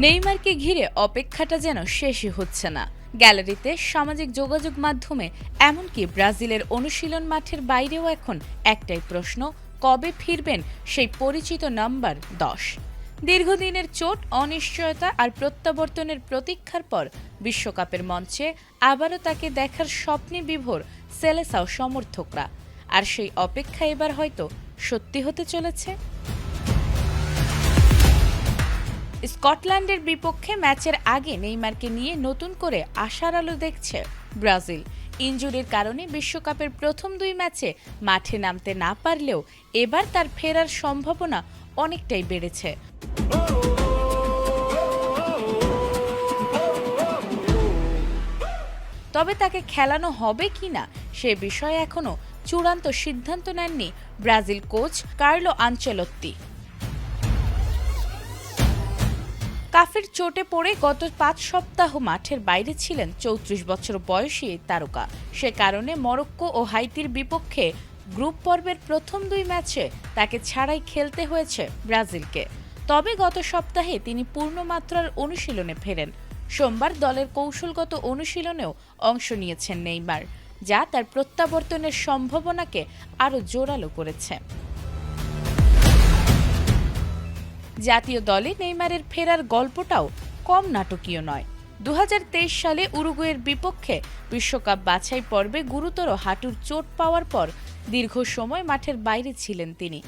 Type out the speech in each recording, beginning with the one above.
নেইমারকে ঘিরে অপেক্ষাটা যেন শেষই হচ্ছে না। গ্যালারিতে, সামাজিক যোগাযোগ মাধ্যমে, এমনকি ব্রাজিলের অনুশীলন মাঠের বাইরেও এখন একটাই প্রশ্ন, কবে ফিরবেন সেই পরিচিত নাম্বার 10? দীর্ঘদিনের চোট, অনিশ্চয়তা আর প্রত্যাবর্তনের প্রতীক্ষার পর বিশ্বকাপের মঞ্চে আবারও তাকে দেখার স্বপ্নে বিভোর সেলেসাও সমর্থকরা। আর সেই অপেক্ষা এবার হয়তো সত্যি হতে চলেছে। স্কটল্যান্ডের বিপক্ষে ম্যাচের আগে নেইমারকে নিয়ে নতুন করে আশার আলো দেখছে ব্রাজিল। ইনজুরির কারণে বিশ্বকাপের প্রথম 2 ম্যাচে মাঠে নামতে না পারলেও এবার তার ফেরার সম্ভাবনা অনেকটাই বেড়েছে। তবে তাকে খেলানো হবে কিনা সে বিষয়ে এখনও চূড়ান্ত সিদ্ধান্ত নেননি ব্রাজিল কোচ কার্লো আনচেলত্তি। কাফের চোটে পড়ে গত 5 সপ্তাহ মাঠের বাইরে ছিলেন 34 বছর বয়সী এই তারকা। সে কারণে মরক্কো ও হাইতির বিপক্ষে গ্রুপ পর্বের প্রথম 2 ম্যাচে তাকে ছাড়াই খেলতে হয়েছে ব্রাজিলকে। তবে গত সপ্তাহে তিনি পূর্ণমাত্রার অনুশীলনে ফেরেন। সোমবার দলের কৌশলগত অনুশীলনেও অংশ নিয়েছেন নেইমার, যা তার প্রত্যাবর্তনের সম্ভাবনাকে আরও জোরালো করেছে। জাতীয় দলে নেইমারের ফেরার গল্পটাও কম নাটকীয় নয়। 2023 সালে উরুগুয়ের বিপক্ষে বিশ্বকাপ বাছাই পর্বে গুরুতর হাঁটুর চোট পাওয়ার পর দীর্ঘ সময় মাঠের বাইরে ছিলেন তিনি।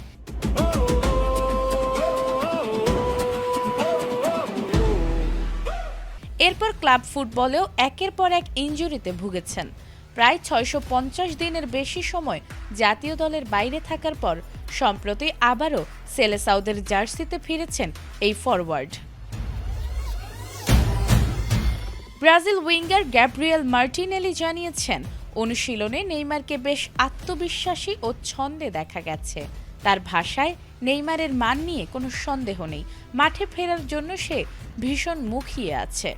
এরপর ক্লাব ফুটবলেও একের পর এক ইনজুরিতে ভুগেছেন। প্রায় 650 দিনের বেশি সময় জাতীয় দলের বাইরে থাকার পর সম্প্রতি আবারও সেলেসাওদের জার্সিতে ফিরেছেন এই forward. Brazil winger Gabriel Martinelli জানিয়েছেন, অনুশীলনে নেইমারকে বেশ আত্মবিশ্বাসী ও ছন্দে দেখা গেছে। তার ভাষায়, নেইমারের মান নিয়ে কোনো সন্দেহ নেই। মাঠে ফেরার জন্য সে ভীষণ মুখিয়ে আছে।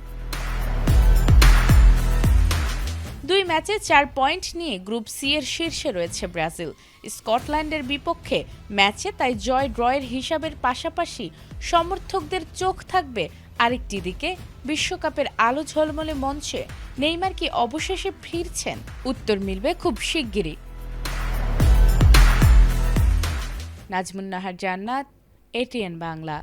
2 ম্যাচে 4 পয়েন্ট নিয়ে গ্রুপ সি এর শীর্ষে রয়েছে ব্রাজিল। স্কটল্যান্ডের বিপক্ষে ম্যাচে তাই জয় ড্রয়ের হিসাবের পাশাপাশি সমর্থকদের চোখ থাকবে আরেকটি দিকে, বিশ্বকাপের আলো ঝলমলে মঞ্চে নেইমার কি অবশেষে ফিরছেন? উত্তর মিলবে খুব শিগগিরই। নাজমুন নাহার জান্নাত, এটিএন বাংলা।